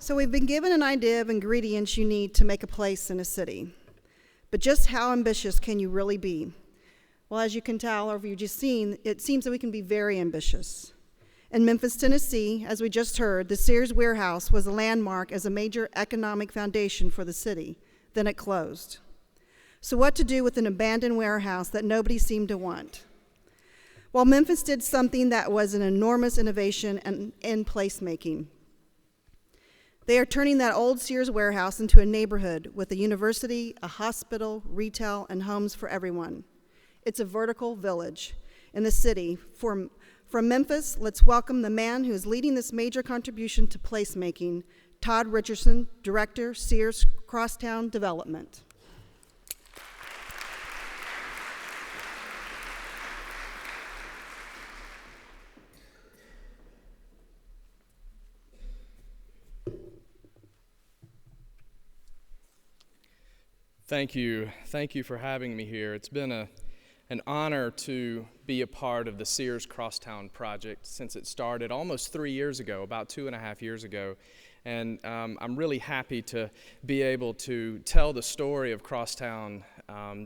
So we've been given an idea of ingredients you need to make a place in a city. But just how ambitious can you really be? Well, as you can tell, or you've just seen, it seems that we can be very ambitious. In Memphis, Tennessee, as we just heard, the Sears warehouse was a landmark as a major economic foundation for the city. Then it closed. So what to do with an abandoned warehouse that nobody seemed to want? Well, Memphis did something that was an enormous innovation in placemaking. They are turning that old Sears warehouse into a neighborhood with a university, a hospital, retail, and homes for everyone. It's a vertical village in the city. From Memphis, let's welcome the man who is leading this major contribution to placemaking, Todd Richardson, Director, Sears Crosstown Development. Thank you. Thank you for having me here. It's been an honor to be a part of the Sears Crosstown project since it started almost 3 years ago, about 2.5 years ago. And I'm really happy to be able to tell the story of Crosstown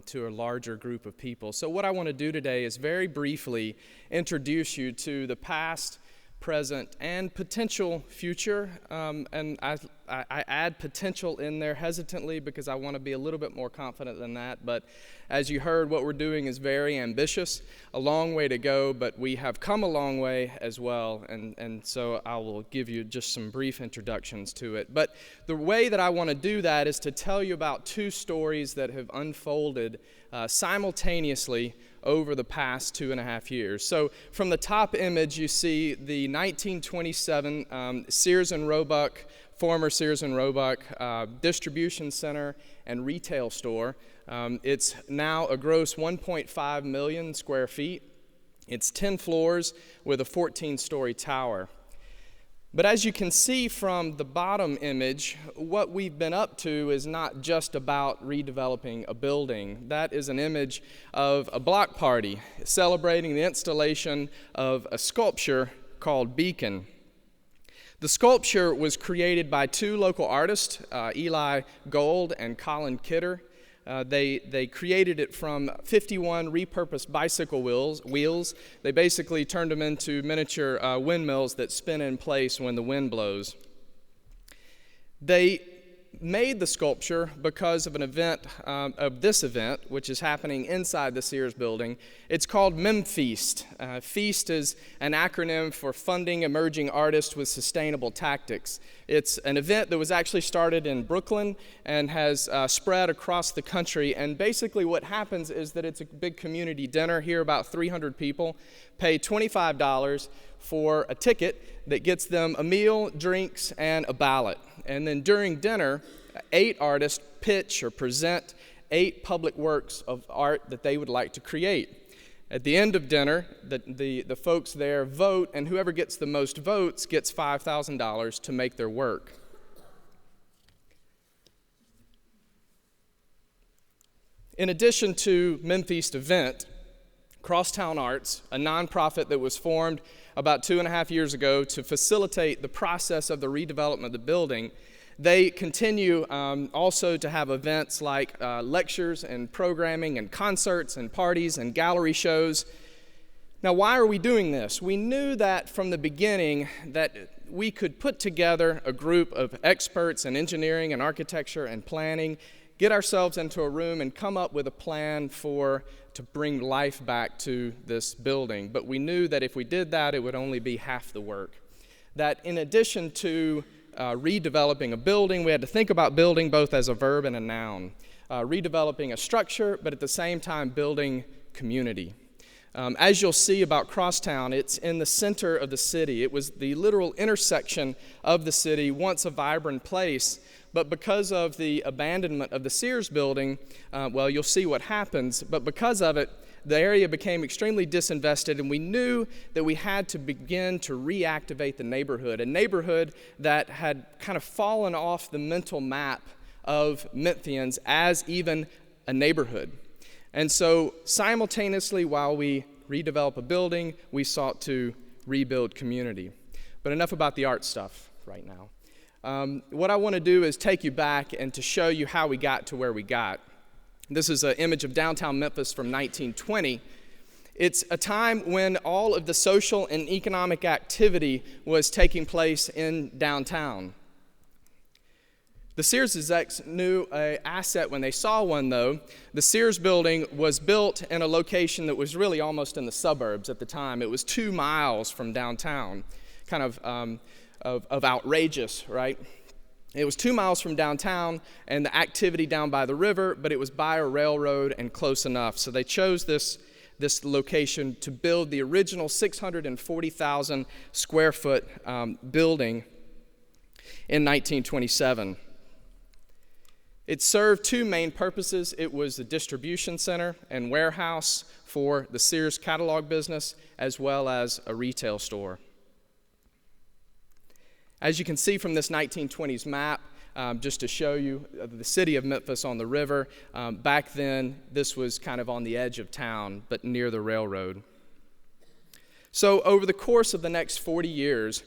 to a larger group of people. So what I want to do today is very briefly introduce you to the past, present, and potential future. And I add potential in there hesitantly because I want to be a little bit more confident than that. But as you heard, what we're doing is very ambitious, a long way to go, but we have come a long way as well. And so I will give you just some brief introductions to it. But the way that I want to do that is to tell you about two stories that have unfolded simultaneously over the past 2.5 years. So from the top image, you see the 1927 Sears and Roebuck, former Sears and Roebuck distribution center and retail store. It's now a gross 1.5 million square feet. It's 10 floors with a 14-story tower. But as you can see from the bottom image, what we've been up to is not just about redeveloping a building. That is an image of a block party celebrating the installation of a sculpture called Beacon. The sculpture was created by two local artists, Eli Gold and Colin Kidder. They created it from 51 repurposed bicycle wheels. They basically turned them into miniature windmills that spin in place when the wind blows. They made the sculpture because of an event, which is happening inside the Sears building. It's called Memphis. FEAST is an acronym for Funding Emerging Artists with Sustainable Tactics. It's an event that was actually started in Brooklyn and has spread across the country. And basically what happens is that it's a big community dinner. Here about 300 people pay $25 for a ticket that gets them a meal, drinks, and a ballot. And then during dinner, 8 artists pitch or present 8 public works of art that they would like to create. At the end of dinner, the folks there vote, and whoever gets the most votes gets $5,000 to make their work. In addition to Memphis event, Crosstown Arts, a nonprofit that was formed about 2.5 years ago to facilitate the process of the redevelopment of the building, they continue also to have events like lectures and programming and concerts and parties and gallery shows. Now, why are we doing this? We knew that from the beginning that we could put together a group of experts in engineering and architecture and planning, get ourselves into a room and come up with a plan to bring life back to this building. But we knew that if we did that, it would only be half the work. That in addition to redeveloping a building, we had to think about building both as a verb and a noun. Redeveloping a structure, but at the same time building community. As you'll see about Crosstown, it's in the center of the city. It was the literal intersection of the city, once a vibrant place. But because of the abandonment of the Sears building, you'll see what happens. But because of it, the area became extremely disinvested, and we knew that we had to begin to reactivate the neighborhood, a neighborhood that had kind of fallen off the mental map of Memphians as even a neighborhood. And so simultaneously, while we redevelop a building, we sought to rebuild community. But enough about the art stuff right now. What I want to do is take you back and to show you how we got to where we got. This is an image of downtown Memphis from 1920. It's a time when all of the social and economic activity was taking place in downtown. The Sears execs knew an asset when they saw one, though. The Sears building was built in a location that was really almost in the suburbs at the time. It was 2 miles from downtown, kind of outrageous, right? It was 2 miles from downtown and the activity down by the river, but it was by a railroad and close enough. So they chose this location to build the original 640,000 square foot building in 1927. It served 2 main purposes. It was a distribution center and warehouse for the Sears catalog business, as well as a retail store. As you can see from this 1920s map, just to show you the city of Memphis on the river, back then this was kind of on the edge of town, but near the railroad. So over the course of the next 40 years,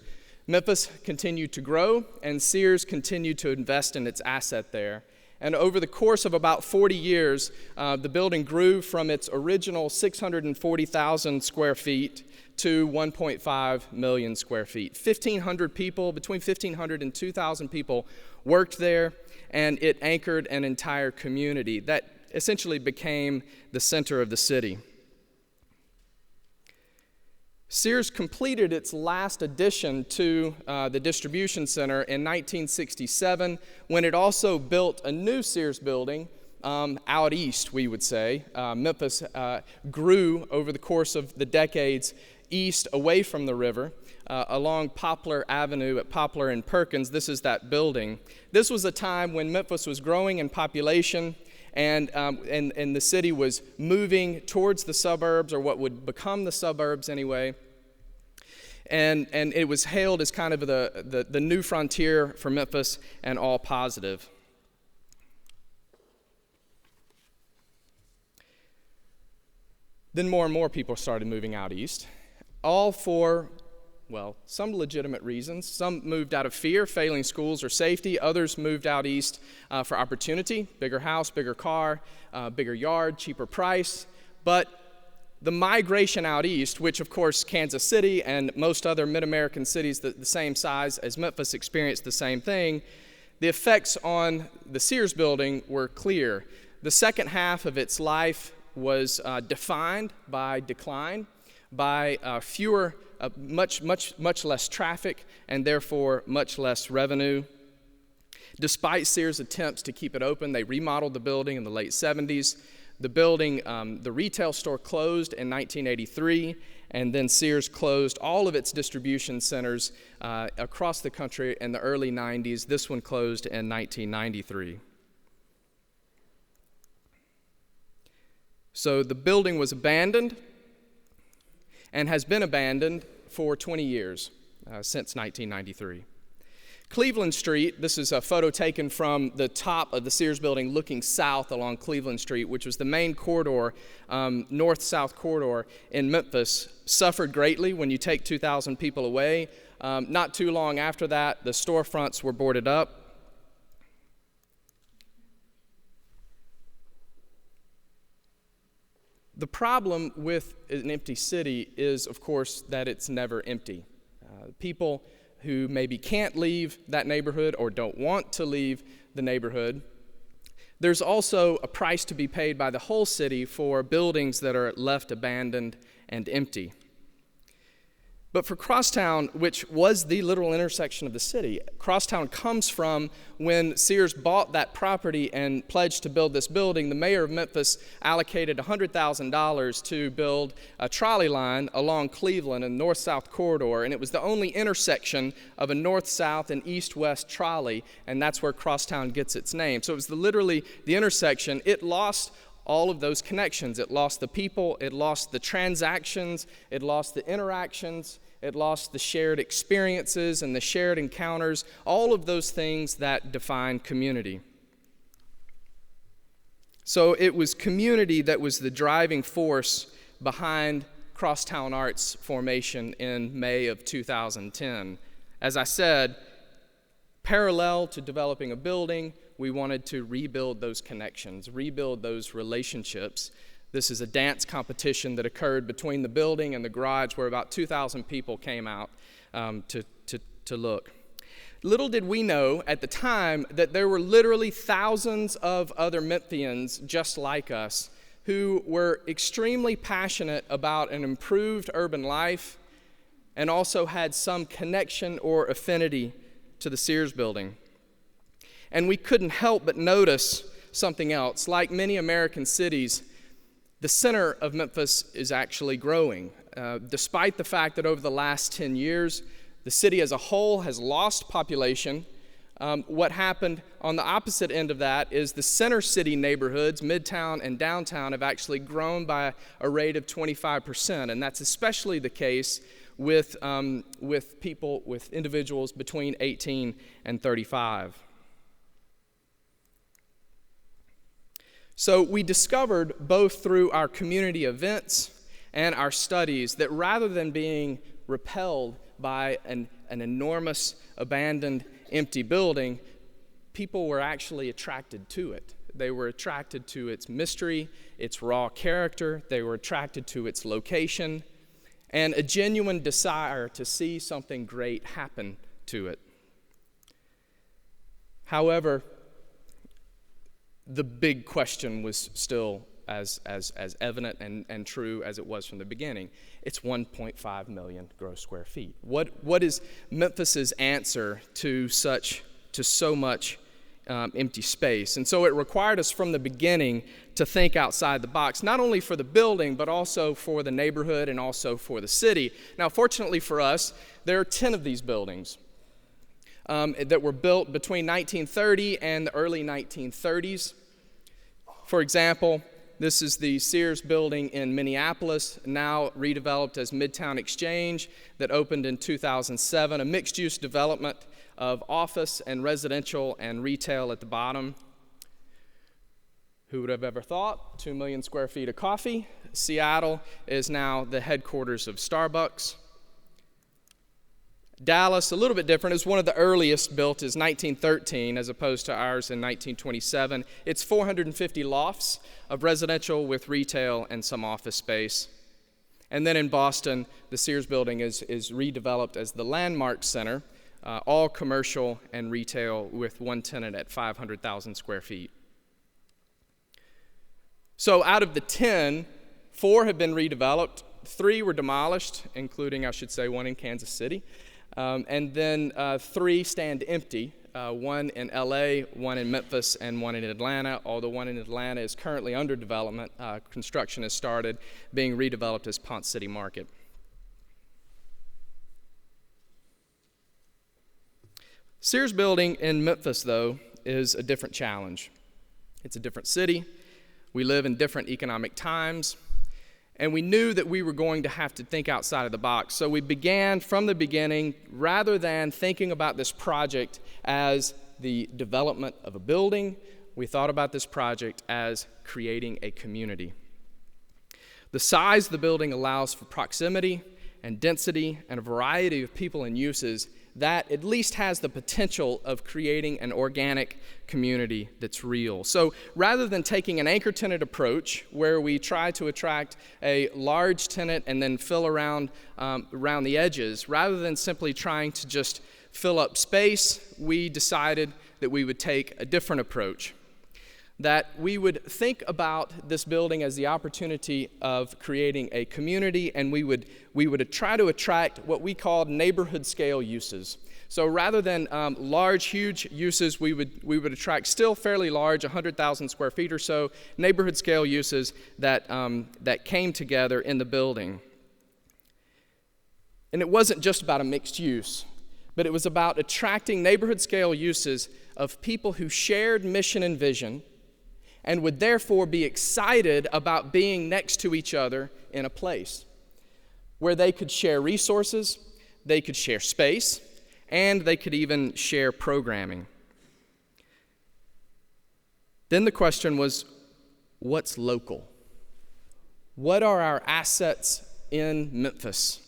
Memphis continued to grow, and Sears continued to invest in its asset there. And over the course of about 40 years, the building grew from its original 640,000 square feet to 1.5 million square feet. 1,500 people, between 1,500 and 2,000 people worked there, and it anchored an entire community that essentially became the center of the city. Sears completed its last addition to the distribution center in 1967 when it also built a new Sears building out east, we would say. Memphis grew over the course of the decades east away from the river along Poplar Avenue at Poplar and Perkins. This is that building. This was a time when Memphis was growing in population and the city was moving towards the suburbs, or what would become the suburbs anyway. And it was hailed as kind of the new frontier for Memphis, and all positive. Then more and more people started moving out east, all for, well, some legitimate reasons. Some moved out of fear, failing schools or safety. Others moved out east for opportunity, bigger house, bigger car, bigger yard, cheaper price. But the migration out east, which of course Kansas City and most other mid-American cities the same size as Memphis experienced the same thing, the effects on the Sears building were clear. The second half of its life was defined by decline, by much less traffic, and therefore much less revenue. Despite Sears' attempts to keep it open, they remodeled the building in the late 70s. The building, the retail store closed in 1983, and then Sears closed all of its distribution centers across the country in the early 90s. This one closed in 1993. So the building was abandoned and has been abandoned for 20 years, since 1993. Cleveland Street, this is a photo taken from the top of the Sears building looking south along Cleveland Street, which was the main corridor, north-south corridor in Memphis, suffered greatly when you take 2,000 people away. Not too long after that, the storefronts were boarded up. The problem with an empty city is, of course, that it's never empty. People who maybe can't leave that neighborhood or don't want to leave the neighborhood. There's also a price to be paid by the whole city for buildings that are left abandoned and empty. But for Crosstown, which was the literal intersection of the city, Crosstown comes from when Sears bought that property and pledged to build this building. The mayor of Memphis allocated $100,000 to build a trolley line along Cleveland in the north-south corridor, and it was the only intersection of a north-south and east-west trolley, and that's where Crosstown gets its name. So it was literally the intersection. It lost all of those connections. It lost the people, it lost the transactions, it lost the interactions, it lost the shared experiences and the shared encounters, all of those things that define community. So it was community that was the driving force behind Crosstown Art's formation in May of 2010. As I said, Parallel to developing a building, we wanted to rebuild those connections, rebuild those relationships. This is a dance competition that occurred between the building and the garage where about 2,000 people came out to look. Little did we know at the time that there were literally thousands of other Memphians just like us who were extremely passionate about an improved urban life and also had some connection or affinity to the Sears building. And we couldn't help but notice something else. Like many American cities, the center of Memphis is actually growing. Despite the fact that over the last 10 years, the city as a whole has lost population, what happened on the opposite end of that is the center city neighborhoods, Midtown and Downtown, have actually grown by a rate of 25%, and that's especially the case with individuals between 18 and 35. So we discovered both through our community events and our studies that rather than being repelled by an enormous, abandoned, empty building, people were actually attracted to it. They were attracted to its mystery, its raw character. They were attracted to its location, and a genuine desire to see something great happen to it. However, the big question was still as evident and true as it was from the beginning. It's 1.5 million gross square feet. What is Memphis's answer to so much empty space? And so it required us from the beginning to think outside the box, not only for the building, but also for the neighborhood and also for the city. Now, fortunately for us, there are 10 of these buildings that were built between 1930 and the early 1930s. For example, this is the Sears building in Minneapolis, now redeveloped as Midtown Exchange, that opened in 2007, a mixed-use development of office and residential and retail at the bottom. Who would have ever thought? 2 million square feet of coffee. Seattle is now the headquarters of Starbucks. Dallas, a little bit different, is one of the earliest built, is 1913 as opposed to ours in 1927. It's 450 lofts of residential with retail and some office space. And then in Boston, the Sears building is redeveloped as the Landmark Center, all commercial and retail with one tenant at 500,000 square feet. So out of the 10, 4 have been redeveloped, 3 were demolished, including, I should say, one in Kansas City. And then 3 stand empty, one in LA, one in Memphis, and one in Atlanta, although one in Atlanta is currently under development. Construction has started, being redeveloped as Ponce City Market. Sears building in Memphis, though, is a different challenge. It's a different city. We live in different economic times. And we knew that we were going to have to think outside of the box. So we began from the beginning, rather than thinking about this project as the development of a building, we thought about this project as creating a community. The size of the building allows for proximity and density and a variety of people and uses that at least has the potential of creating an organic community that's real. So rather than taking an anchor tenant approach where we try to attract a large tenant and then fill around the edges, rather than simply trying to just fill up space, we decided that we would take a different approach. That we would think about this building as the opportunity of creating a community, and we would try to attract what we called neighborhood scale uses. So rather than large, huge uses, we would attract still fairly large, 100,000 square feet or so, neighborhood scale uses that came together in the building. And it wasn't just about a mixed use, but it was about attracting neighborhood scale uses of people who shared mission and vision, and would therefore be excited about being next to each other in a place where they could share resources, they could share space, and they could even share programming. Then the question was, what's local? What are our assets in Memphis?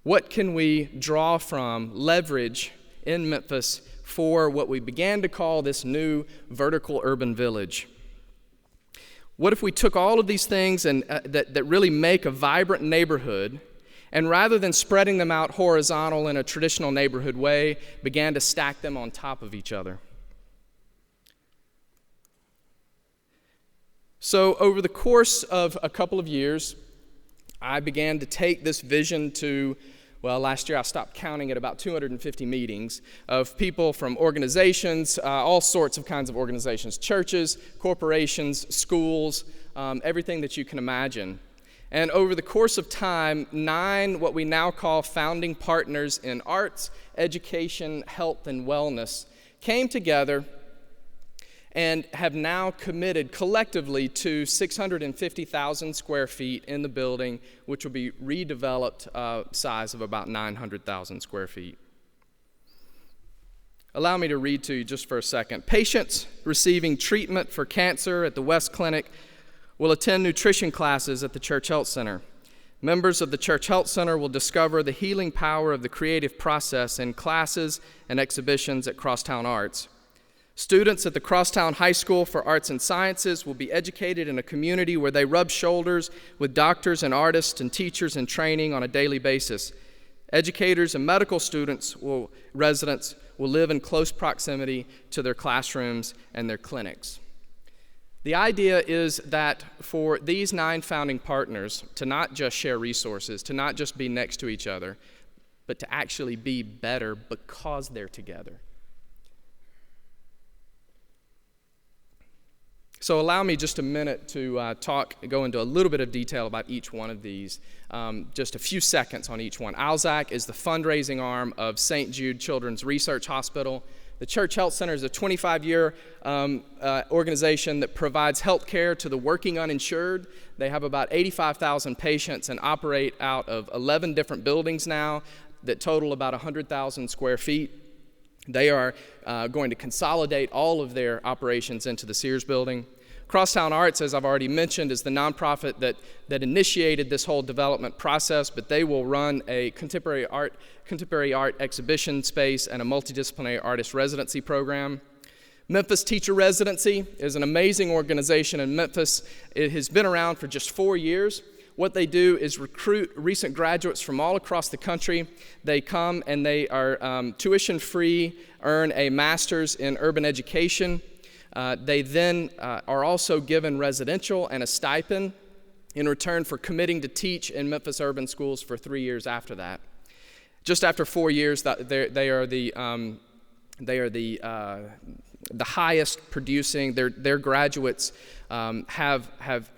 What can we draw from, leverage in Memphis for what we began to call this new vertical urban village. What if we took all of these things and that really make a vibrant neighborhood, and rather than spreading them out horizontal in a traditional neighborhood way, began to stack them on top of each other? So over the course of a couple of years, I began to take this vision to, well, last year I stopped counting at about 250 meetings of people from organizations, all sorts of kinds of organizations, churches, corporations, schools, everything that you can imagine. And over the course of time, 9 what we now call founding partners in arts, education, health, and wellness came together and have now committed collectively to 650,000 square feet in the building, which will be redeveloped size of about 900,000 square feet. Allow me to read to you just for a second. Patients receiving treatment for cancer at the West Clinic will attend nutrition classes at the Church Health Center. Members of the Church Health Center will discover the healing power of the creative process in classes and exhibitions at Crosstown Arts. Students at the Crosstown High School for Arts and Sciences will be educated in a community where they rub shoulders with doctors and artists and teachers in training on a daily basis. Educators and medical residents will live in close proximity to their classrooms and their clinics. The idea is that for these 9 founding partners to not just share resources, to not just be next to each other, but to actually be better because they're together. So allow me just a minute to go into a little bit of detail about each one of these, just a few seconds on each one. ALZAC is the fundraising arm of St. Jude Children's Research Hospital. The Church Health Center is a 25-year organization that provides health care to the working uninsured. They have about 85,000 patients and operate out of 11 different buildings now that total about 100,000 square feet. They are going to consolidate all of their operations into the Sears building. Crosstown Arts, as I've already mentioned, is the nonprofit that initiated this whole development process, but they will run a contemporary art exhibition space and a multidisciplinary artist residency program. Memphis Teacher Residency is an amazing organization in Memphis. It has been around for just 4 years. What they do is recruit recent graduates from all across the country. They come and they are tuition-free, earn a master's in urban education. They then are also given residential and a stipend in return for committing to teach in Memphis urban schools for 3 years after that. Just after 4 years, they are the highest producing. Their graduates are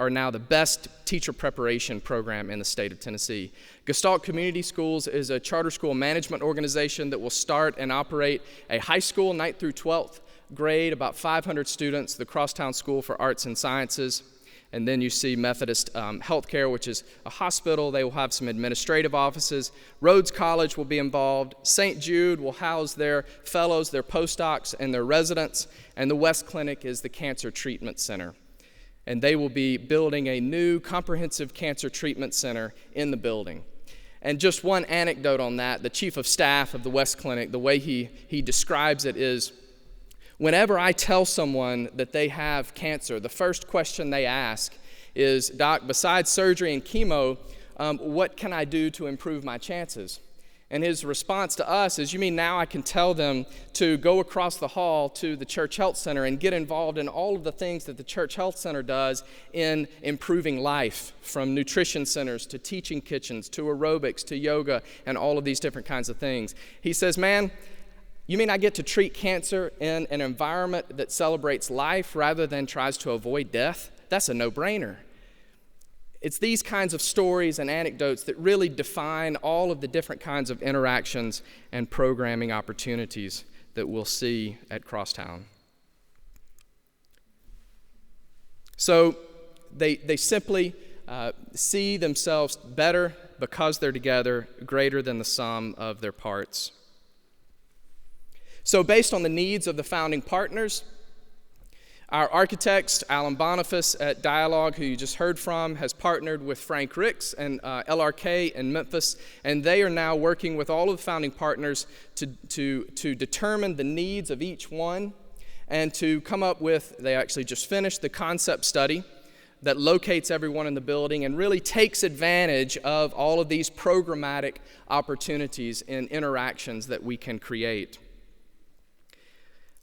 now the best teacher preparation program in the state of Tennessee. Gestalt Community Schools is a charter school management organization that will start and operate a high school, 9th through 12th grade, about 500 students, the Crosstown School for Arts and Sciences. And then you see Methodist Healthcare, which is a hospital. They will have some administrative offices. Rhodes College will be involved. St. Jude will house their fellows, their postdocs, and their residents. And the West Clinic is the Cancer Treatment Center. And they will be building a new comprehensive cancer treatment center in the building. And just one anecdote on that, the chief of staff of the West Clinic, the way he describes it is, whenever I tell someone that they have cancer, the first question they ask is, Doc, besides surgery and chemo, what can I do to improve my chances? And his response to us is, you mean now I can tell them to go across the hall to the Church Health Center and get involved in all of the things that the Church Health Center does in improving life, from nutrition centers to teaching kitchens to aerobics to yoga and all of these different kinds of things. He says, man, you mean I get to treat cancer in an environment that celebrates life rather than tries to avoid death? That's a no-brainer. It's these kinds of stories and anecdotes that really define all of the different kinds of interactions and programming opportunities that we'll see at Crosstown. So they simply see themselves better because they're together, greater than the sum of their parts. So based on the needs of the founding partners, Our architect, Alan Boniface at Dialogue, who you just heard from, has partnered with Frank Ricks and LRK in Memphis, and they are now working with all of the founding partners to determine the needs of each one and to come up with, they actually just finished the concept study that locates everyone in the building and really takes advantage of all of these programmatic opportunities and interactions that we can create.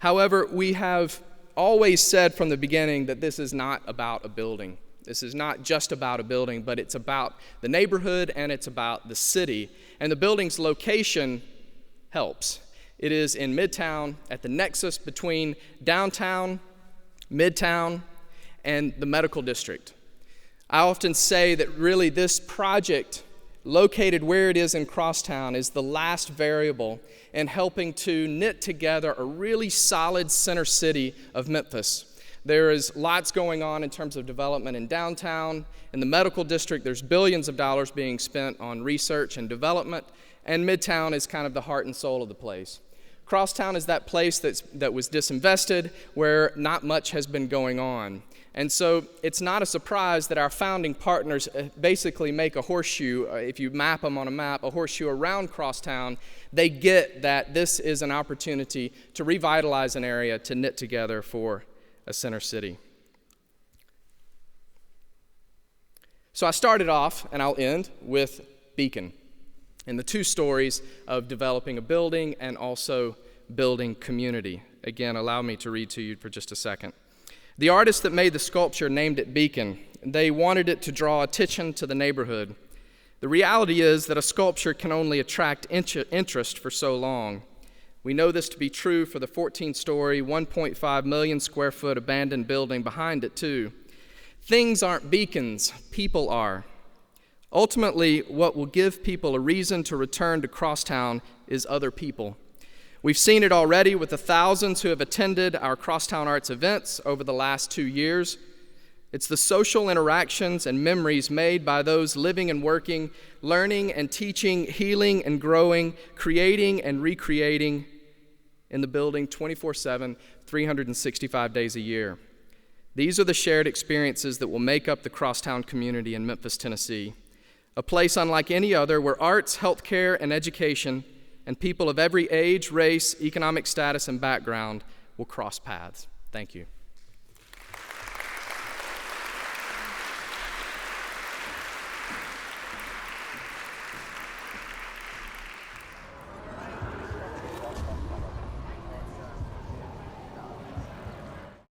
However, we have always said from the beginning that this is not about a building. This is not just about a building, but it's about the neighborhood and it's about the city. And the building's location helps. It is in Midtown, at the nexus between downtown, Midtown, and the medical district. I often say that really this project, located where it is in Crosstown, is the last variable in helping to knit together a really solid center city of Memphis. There is lots going on in terms of development in downtown. In the medical district, there's billions of dollars being spent on research and development, and Midtown is kind of the heart and soul of the place. Crosstown is that place that was disinvested, where not much has been going on. And so it's not a surprise that our founding partners basically make a horseshoe, if you map them on a map, a horseshoe around Crosstown. They get that this is an opportunity to revitalize an area, to knit together for a center city. So I started off, and I'll end, with Beacon, and the two stories of developing a building and also building community. Again, allow me to read to you for just a second. The artist that made the sculpture named it Beacon. They wanted it to draw attention to the neighborhood. The reality is that a sculpture can only attract interest for so long. We know this to be true for the 14-story, 1.5 million square foot abandoned building behind it, too. Things aren't beacons, people are. Ultimately, what will give people a reason to return to Crosstown is other people. We've seen it already with the thousands who have attended our Crosstown Arts events over the last 2 years. It's the social interactions and memories made by those living and working, learning and teaching, healing and growing, creating and recreating in the building 24/7, 365 days a year. These are the shared experiences that will make up the Crosstown community in Memphis, Tennessee, a place unlike any other where arts, healthcare, and education and people of every age, race, economic status, and background will cross paths. Thank you.